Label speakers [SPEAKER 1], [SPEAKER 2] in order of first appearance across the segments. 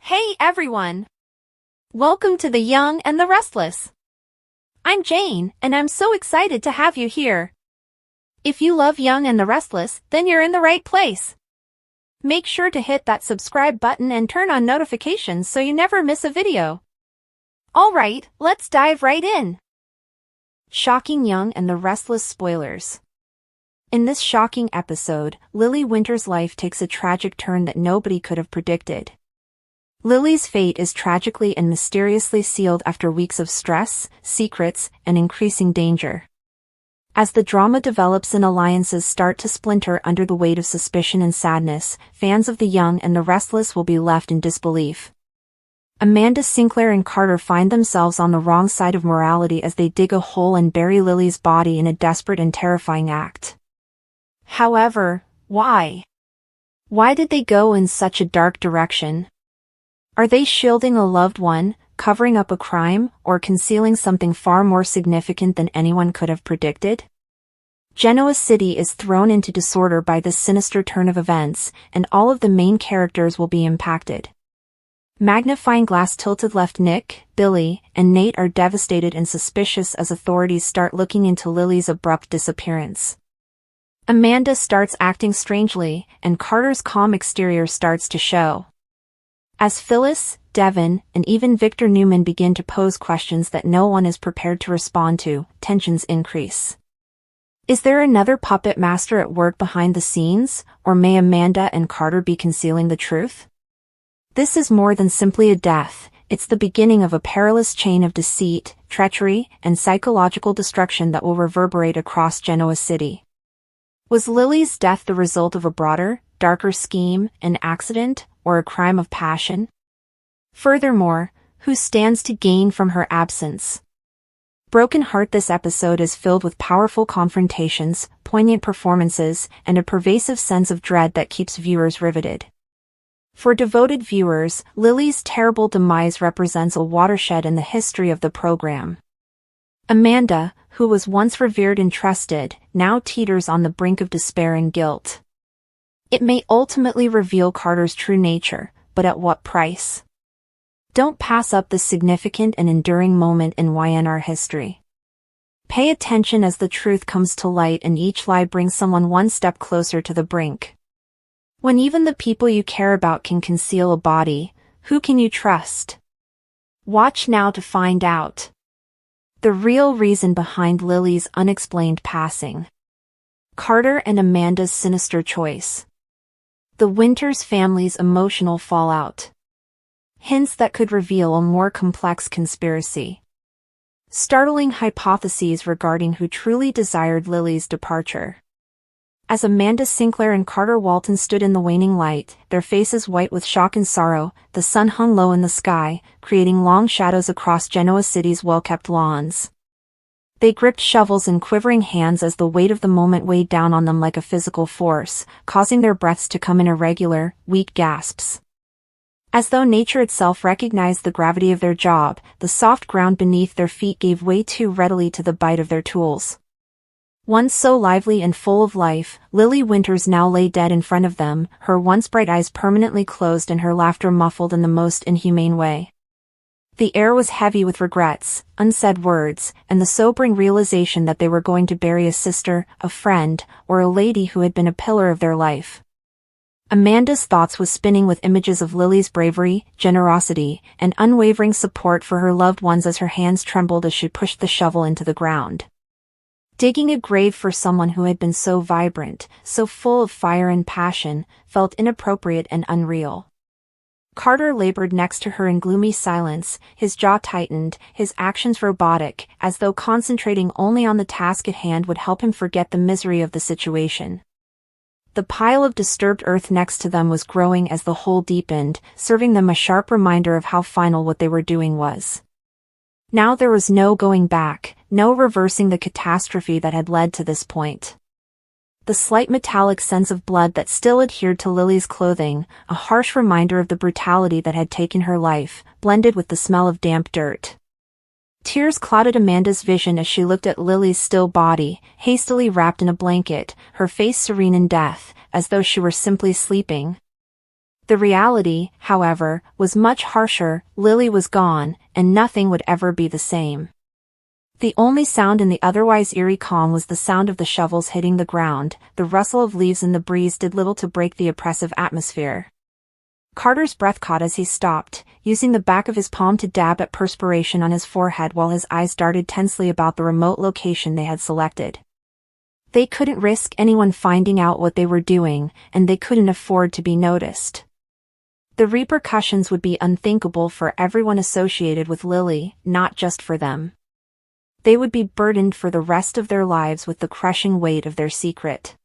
[SPEAKER 1] Hey everyone! Welcome to The Young and the Restless. I'm Jane, and I'm so excited to have you here. If you love Young and the Restless, then you're in the right place. Make sure to hit that subscribe button and turn on notifications so you never miss a video. Alright, let's dive right in. Shocking Young and the Restless spoilers. In this shocking episode, Lily Winter's life takes a tragic turn that nobody could have predicted. Lily's fate is tragically and mysteriously sealed after weeks of stress, secrets, and increasing danger. As the drama develops and alliances start to splinter under the weight of suspicion and sadness, fans of The Young and the Restless will be left in disbelief. Amanda, Sinclair and Carter find themselves on the wrong side of morality as they dig a hole and bury Lily's body in a desperate and terrifying act. However, why? Why did they go in such a dark direction? Are they shielding a loved one, covering up a crime, or concealing something far more significant than anyone could have predicted? Genoa City is thrown into disorder by this sinister turn of events, and all of the main characters will be impacted. Magnifying glass tilted left. Nick, Billy, and Nate are devastated and suspicious as authorities start looking into Lily's abrupt disappearance. Amanda starts acting strangely, and Carter's calm exterior starts to show. As Phyllis, Devin, and even Victor Newman begin to pose questions that no one is prepared to respond to, tensions increase. Is there another puppet master at work behind the scenes, or may Amanda and Carter be concealing the truth? This is more than simply a death, it's the beginning of a perilous chain of deceit, treachery, and psychological destruction that will reverberate across Genoa City. Was Lily's death the result of a broader, darker scheme, an accident, or a crime of passion? Furthermore, who stands to gain from her absence? Broken Heart. This episode is filled with powerful confrontations, poignant performances, and a pervasive sense of dread that keeps viewers riveted. For devoted viewers, Lily's terrible demise represents a watershed in the history of the program. Amanda, who was once revered and trusted, now teeters on the brink of despair and guilt. It may ultimately reveal Carter's true nature, but at what price? Don't pass up this significant and enduring moment in YNR history. Pay attention as the truth comes to light and each lie brings someone one step closer to the brink. When even the people you care about can conceal a body, who can you trust? Watch now to find out. The real reason behind Lily's unexplained passing. Carter and Amanda's sinister choice. The Winters family's emotional fallout. Hints that could reveal a more complex conspiracy. Startling hypotheses regarding who truly desired Lily's departure. As Amanda, Sinclair and Carter Walton stood in the waning light, their faces white with shock and sorrow, the sun hung low in the sky, creating long shadows across Genoa City's well-kept lawns. They gripped shovels in quivering hands as the weight of the moment weighed down on them like a physical force, causing their breaths to come in irregular, weak gasps. As though nature itself recognized the gravity of their job, the soft ground beneath their feet gave way too readily to the bite of their tools. Once so lively and full of life, Lily Winters now lay dead in front of them, her once bright eyes permanently closed and her laughter muffled in the most inhumane way. The air was heavy with regrets, unsaid words, and the sobering realization that they were going to bury a sister, a friend, or a lady who had been a pillar of their life. Amanda's thoughts was spinning with images of Lily's bravery, generosity, and unwavering support for her loved ones as her hands trembled as she pushed the shovel into the ground. Digging a grave for someone who had been so vibrant, so full of fire and passion, felt inappropriate and unreal. Carter labored next to her in gloomy silence, his jaw tightened, his actions robotic, as though concentrating only on the task at hand would help him forget the misery of the situation. The pile of disturbed earth next to them was growing as the hole deepened, serving them a sharp reminder of how final what they were doing was. Now there was no going back, no reversing the catastrophe that had led to this point. The slight metallic sense of blood that still adhered to Lily's clothing, a harsh reminder of the brutality that had taken her life, blended with the smell of damp dirt. Tears clouded Amanda's vision as she looked at Lily's still body, hastily wrapped in a blanket, her face serene in death, as though she were simply sleeping. The reality, however, was much harsher. Lily was gone, and nothing would ever be the same. The only sound in the otherwise eerie calm was the sound of the shovels hitting the ground. The rustle of leaves in the breeze did little to break the oppressive atmosphere. Carter's breath caught as he stopped, using the back of his palm to dab at perspiration on his forehead while his eyes darted tensely about the remote location they had selected. They couldn't risk anyone finding out what they were doing, and they couldn't afford to be noticed. The repercussions would be unthinkable for everyone associated with Lily, not just for them. They would be burdened for the rest of their lives with the crushing weight of their secret.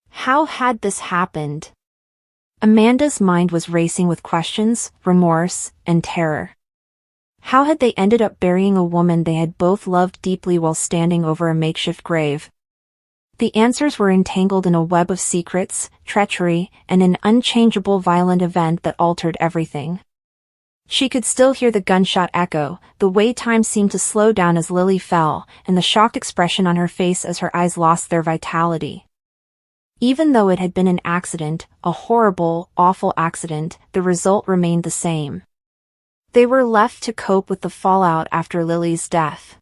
[SPEAKER 1] How had this happened? Amanda's mind was racing with questions, remorse, and terror. How had they ended up burying a woman they had both loved deeply while standing over a makeshift grave? The answers were entangled in a web of secrets, treachery, and an unchangeable violent event that altered everything. She could still hear the gunshot echo, the way time seemed to slow down as Lily fell, and the shocked expression on her face as her eyes lost their vitality. Even though it had been an accident, a horrible, awful accident, the result remained the same. They were left to cope with the fallout after Lily's death.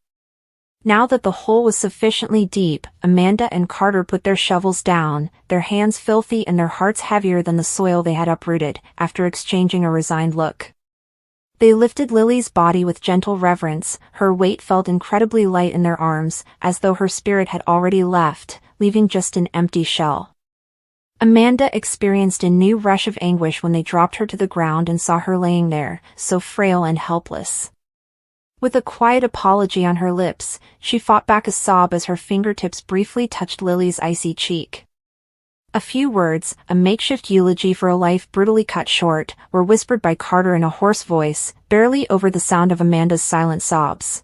[SPEAKER 1] Now that the hole was sufficiently deep, Amanda and Carter put their shovels down, their hands filthy and their hearts heavier than the soil they had uprooted, after exchanging a resigned look. They lifted Lily's body with gentle reverence. Her weight felt incredibly light in their arms, as though her spirit had already left, leaving just an empty shell. Amanda experienced a new rush of anguish when they dropped her to the ground and saw her laying there, so frail and helpless. With a quiet apology on her lips, she fought back a sob as her fingertips briefly touched Lily's icy cheek. A few words, a makeshift eulogy for a life brutally cut short, were whispered by Carter in a hoarse voice, barely over the sound of Amanda's silent sobs.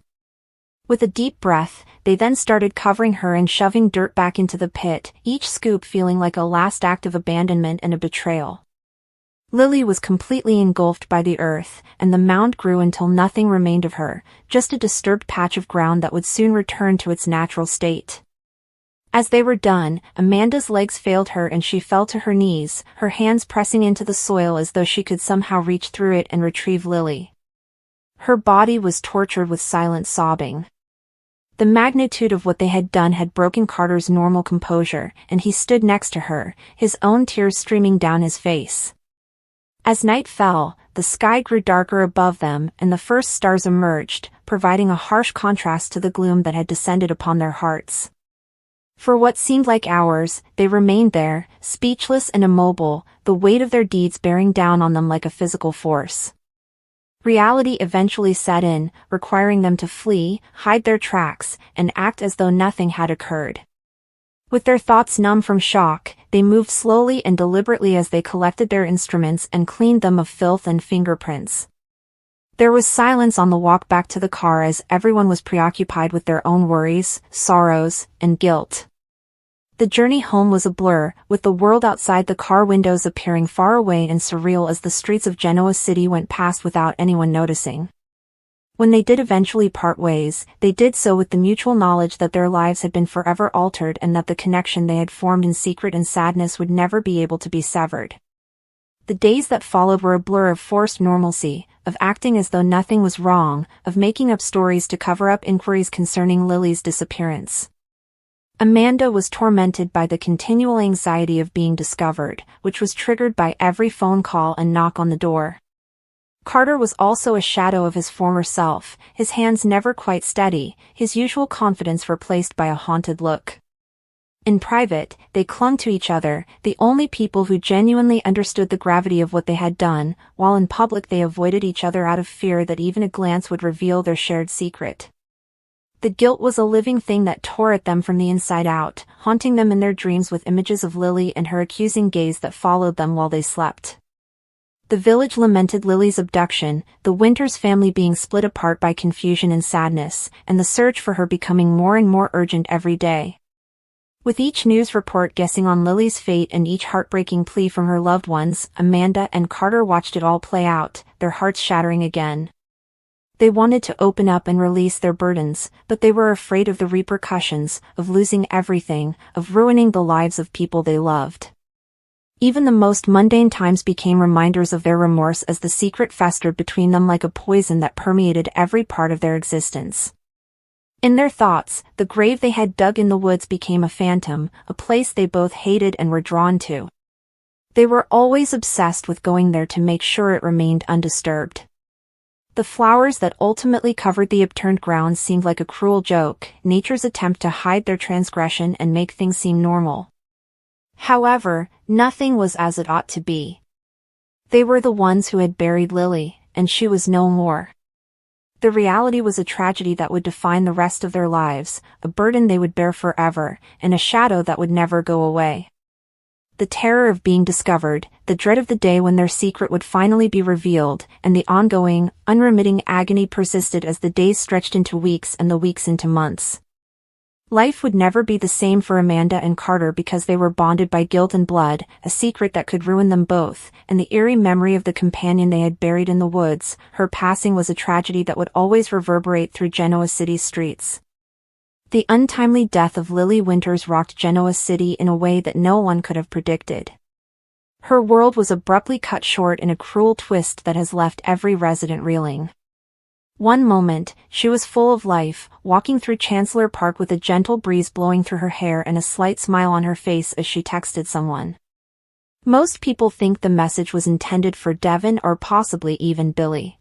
[SPEAKER 1] With a deep breath, they then started covering her and shoving dirt back into the pit, each scoop feeling like a last act of abandonment and a betrayal. Lily was completely engulfed by the earth, and the mound grew until nothing remained of her, just a disturbed patch of ground that would soon return to its natural state. As they were done, Amanda's legs failed her and she fell to her knees, her hands pressing into the soil as though she could somehow reach through it and retrieve Lily. Her body was tortured with silent sobbing. The magnitude of what they had done had broken Carter's normal composure, and he stood next to her, his own tears streaming down his face. As night fell, the sky grew darker above them and the first stars emerged, providing a harsh contrast to the gloom that had descended upon their hearts. For what seemed like hours, they remained there, speechless and immobile, the weight of their deeds bearing down on them like a physical force. Reality eventually set in, requiring them to flee, hide their tracks, and act as though nothing had occurred. With their thoughts numb from shock, they moved slowly and deliberately as they collected their instruments and cleaned them of filth and fingerprints. There was silence on the walk back to the car as everyone was preoccupied with their own worries, sorrows, and guilt. The journey home was a blur, with the world outside the car windows appearing far away and surreal as the streets of Genoa City went past without anyone noticing. When they did eventually part ways, they did so with the mutual knowledge that their lives had been forever altered and that the connection they had formed in secret and sadness would never be able to be severed. The days that followed were a blur of forced normalcy, of acting as though nothing was wrong, of making up stories to cover up inquiries concerning Lily's disappearance. Amanda was tormented by the continual anxiety of being discovered, which was triggered by every phone call and knock on the door. Carter was also a shadow of his former self, his hands never quite steady, his usual confidence replaced by a haunted look. In private, they clung to each other, the only people who genuinely understood the gravity of what they had done, while in public they avoided each other out of fear that even a glance would reveal their shared secret. The guilt was a living thing that tore at them from the inside out, haunting them in their dreams with images of Lily and her accusing gaze that followed them while they slept. The village lamented Lily's abduction, the Winters family being split apart by confusion and sadness, and the search for her becoming more and more urgent every day. With each news report guessing on Lily's fate and each heartbreaking plea from her loved ones, Amanda and Carter watched it all play out, their hearts shattering again. They wanted to open up and release their burdens, but they were afraid of the repercussions, of losing everything, of ruining the lives of people they loved. Even the most mundane times became reminders of their remorse as the secret festered between them like a poison that permeated every part of their existence. In their thoughts, the grave they had dug in the woods became a phantom, a place they both hated and were drawn to. They were always obsessed with going there to make sure it remained undisturbed. The flowers that ultimately covered the upturned ground seemed like a cruel joke, nature's attempt to hide their transgression and make things seem normal. However, nothing was as it ought to be. They were the ones who had buried Lily, and she was no more. The reality was a tragedy that would define the rest of their lives, a burden they would bear forever, and a shadow that would never go away. The terror of being discovered, the dread of the day when their secret would finally be revealed, and the ongoing, unremitting agony persisted as the days stretched into weeks and the weeks into months. Life would never be the same for Amanda and Carter because they were bonded by guilt and blood, a secret that could ruin them both, and the eerie memory of the companion they had buried in the woods. Her passing was a tragedy that would always reverberate through Genoa City's streets. The untimely death of Lily Winters rocked Genoa City in a way that no one could have predicted. Her world was abruptly cut short in a cruel twist that has left every resident reeling. One moment, she was full of life, walking through Chancellor Park with a gentle breeze blowing through her hair and a slight smile on her face as she texted someone. Most people think the message was intended for Devon or possibly even Billy.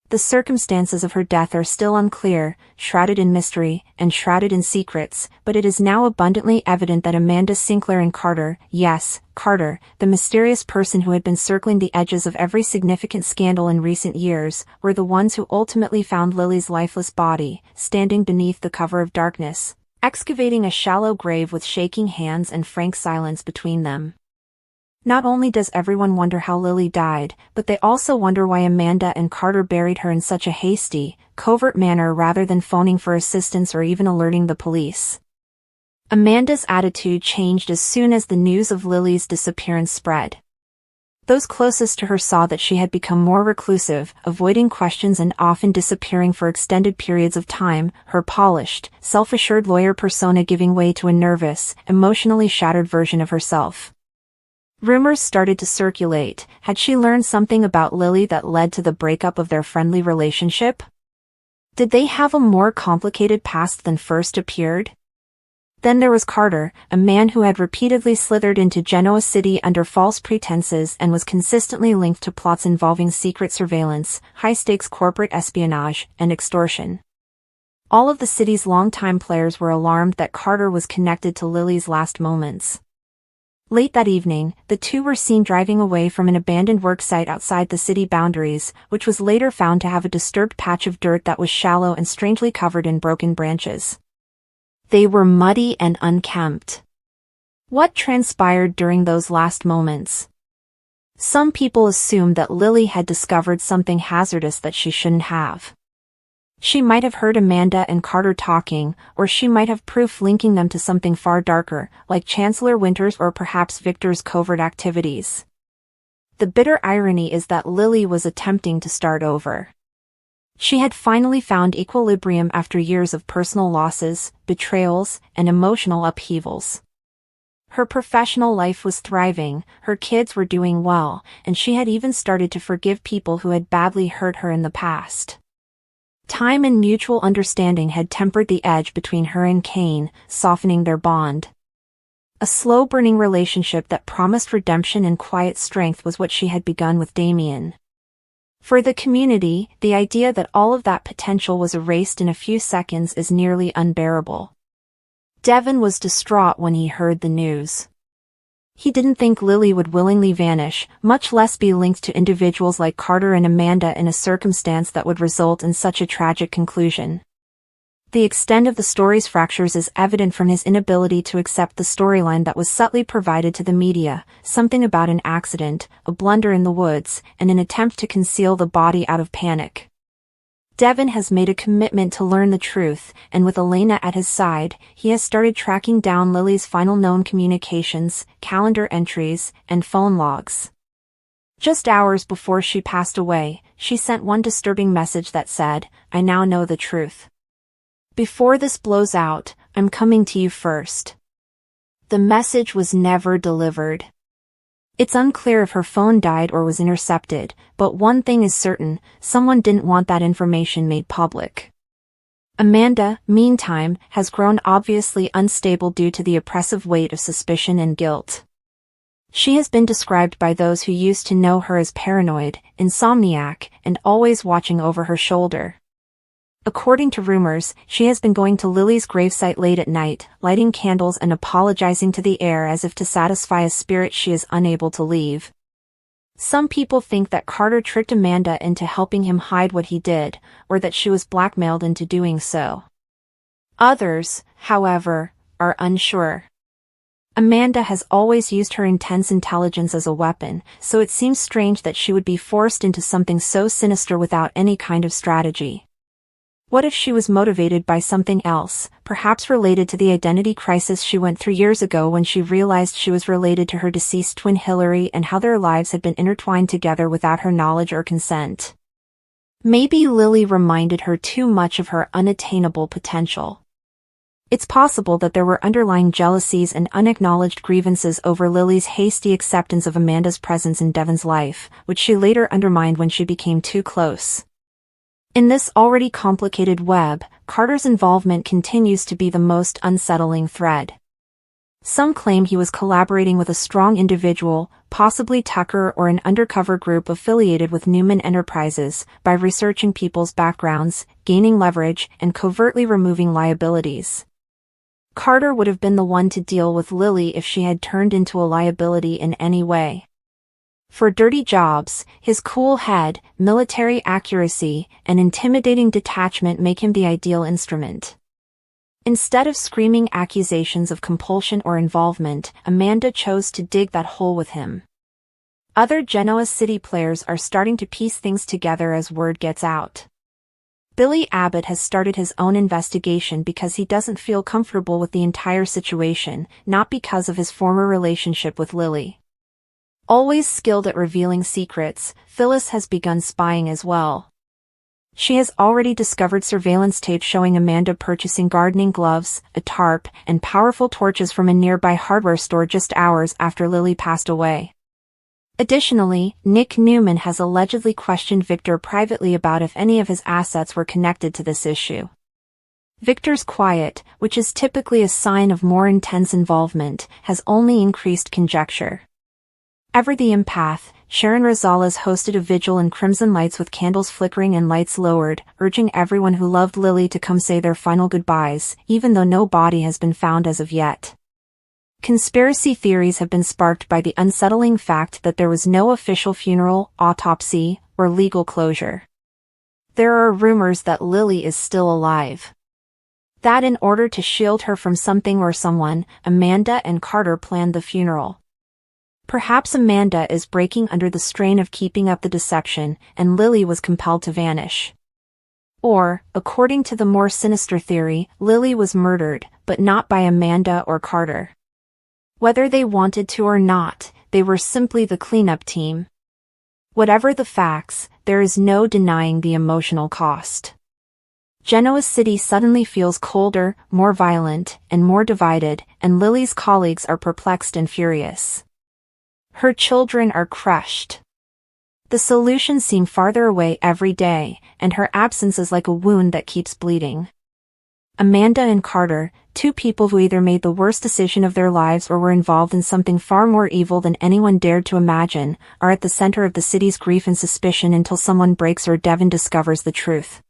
[SPEAKER 1] The circumstances of her death are still unclear, shrouded in mystery, and shrouded in secrets, but it is now abundantly evident that Amanda Sinclair and Carter, yes, Carter, the mysterious person who had been circling the edges of every significant scandal in recent years, were the ones who ultimately found Lily's lifeless body, standing beneath the cover of darkness, excavating a shallow grave with shaking hands and frank silence between them. Not only does everyone wonder how Lily died, but they also wonder why Amanda and Carter buried her in such a hasty, covert manner rather than phoning for assistance or even alerting the police. Amanda's attitude changed as soon as the news of Lily's disappearance spread. Those closest to her saw that she had become more reclusive, avoiding questions and often disappearing for extended periods of time, her polished, self-assured lawyer persona giving way to a nervous, emotionally shattered version of herself. Rumors started to circulate. Had she learned something about Lily that led to the breakup of their friendly relationship? Did they have a more complicated past than first appeared? Then there was Carter, a man who had repeatedly slithered into Genoa City under false pretenses and was consistently linked to plots involving secret surveillance, high-stakes corporate espionage, and extortion. All of the city's longtime players were alarmed that Carter was connected to Lily's last moments. Late that evening, the two were seen driving away from an abandoned worksite outside the city boundaries, which was later found to have a disturbed patch of dirt that was shallow and strangely covered in broken branches. They were muddy and unkempt. What transpired during those last moments? Some people assumed that Lily had discovered something hazardous that she shouldn't have. She might have heard Amanda and Carter talking, or she might have proof linking them to something far darker, like Chancellor Winters or perhaps Victor's covert activities. The bitter irony is that Lily was attempting to start over. She had finally found equilibrium after years of personal losses, betrayals, and emotional upheavals. Her professional life was thriving, her kids were doing well, and she had even started to forgive people who had badly hurt her in the past. Time and mutual understanding had tempered the edge between her and Kane, softening their bond. A slow-burning relationship that promised redemption and quiet strength was what she had begun with Damien. For the community, the idea that all of that potential was erased in a few seconds is nearly unbearable. Devon was distraught when he heard the news. He didn't think Lily would willingly vanish, much less be linked to individuals like Carter and Amanda in a circumstance that would result in such a tragic conclusion. The extent of the story's fractures is evident from his inability to accept the storyline that was subtly provided to the media, something about an accident, a blunder in the woods, and an attempt to conceal the body out of panic. Devon has made a commitment to learn the truth, and with Elena at his side, he has started tracking down Lily's final known communications, calendar entries, and phone logs. Just hours before she passed away, she sent one disturbing message that said, "I now know the truth. Before this blows out, I'm coming to you first." The message was never delivered. It's unclear if her phone died or was intercepted, but one thing is certain, someone didn't want that information made public. Amanda, meantime, has grown obviously unstable due to the oppressive weight of suspicion and guilt. She has been described by those who used to know her as paranoid, insomniac, and always watching over her shoulder. According to rumors, she has been going to Lily's gravesite late at night, lighting candles and apologizing to the air as if to satisfy a spirit she is unable to leave. Some people think that Carter tricked Amanda into helping him hide what he did, or that she was blackmailed into doing so. Others, however, are unsure. Amanda has always used her intense intelligence as a weapon, so it seems strange that she would be forced into something so sinister without any kind of strategy. What if she was motivated by something else, perhaps related to the identity crisis she went through years ago when she realized she was related to her deceased twin Hillary and how their lives had been intertwined together without her knowledge or consent? Maybe Lily reminded her too much of her unattainable potential. It's possible that there were underlying jealousies and unacknowledged grievances over Lily's hasty acceptance of Amanda's presence in Devon's life, which she later undermined when she became too close. In this already complicated web, Carter's involvement continues to be the most unsettling thread. Some claim he was collaborating with a strong individual, possibly Tucker or an undercover group affiliated with Newman Enterprises, by researching people's backgrounds, gaining leverage, and covertly removing liabilities. Carter would have been the one to deal with Lily if she had turned into a liability in any way. For dirty jobs, his cool head, military accuracy, and intimidating detachment make him the ideal instrument. Instead of screaming accusations of compulsion or involvement, Amanda chose to dig that hole with him. Other Genoa City players are starting to piece things together as word gets out. Billy Abbott has started his own investigation because he doesn't feel comfortable with the entire situation, not because of his former relationship with Lily. Always skilled at revealing secrets, Phyllis has begun spying as well. She has already discovered surveillance tape showing Amanda purchasing gardening gloves, a tarp, and powerful torches from a nearby hardware store just hours after Lily passed away. Additionally, Nick Newman has allegedly questioned Victor privately about if any of his assets were connected to this issue. Victor's quiet, which is typically a sign of more intense involvement, has only increased conjecture. Ever the empath, Sharon Rosales hosted a vigil in crimson lights with candles flickering and lights lowered, urging everyone who loved Lily to come say their final goodbyes, even though no body has been found as of yet. Conspiracy theories have been sparked by the unsettling fact that there was no official funeral, autopsy, or legal closure. There are rumors that Lily is still alive. That in order to shield her from something or someone, Amanda and Carter planned the funeral. Perhaps Amanda is breaking under the strain of keeping up the deception, and Lily was compelled to vanish. Or, according to the more sinister theory, Lily was murdered, but not by Amanda or Carter. Whether they wanted to or not, they were simply the cleanup team. Whatever the facts, there is no denying the emotional cost. Genoa City suddenly feels colder, more violent, and more divided, and Lily's colleagues are perplexed and furious. Her children are crushed. The solutions seem farther away every day, and her absence is like a wound that keeps bleeding. Amanda and Carter, two people who either made the worst decision of their lives or were involved in something far more evil than anyone dared to imagine, are at the center of the city's grief and suspicion until someone breaks or Devon discovers the truth.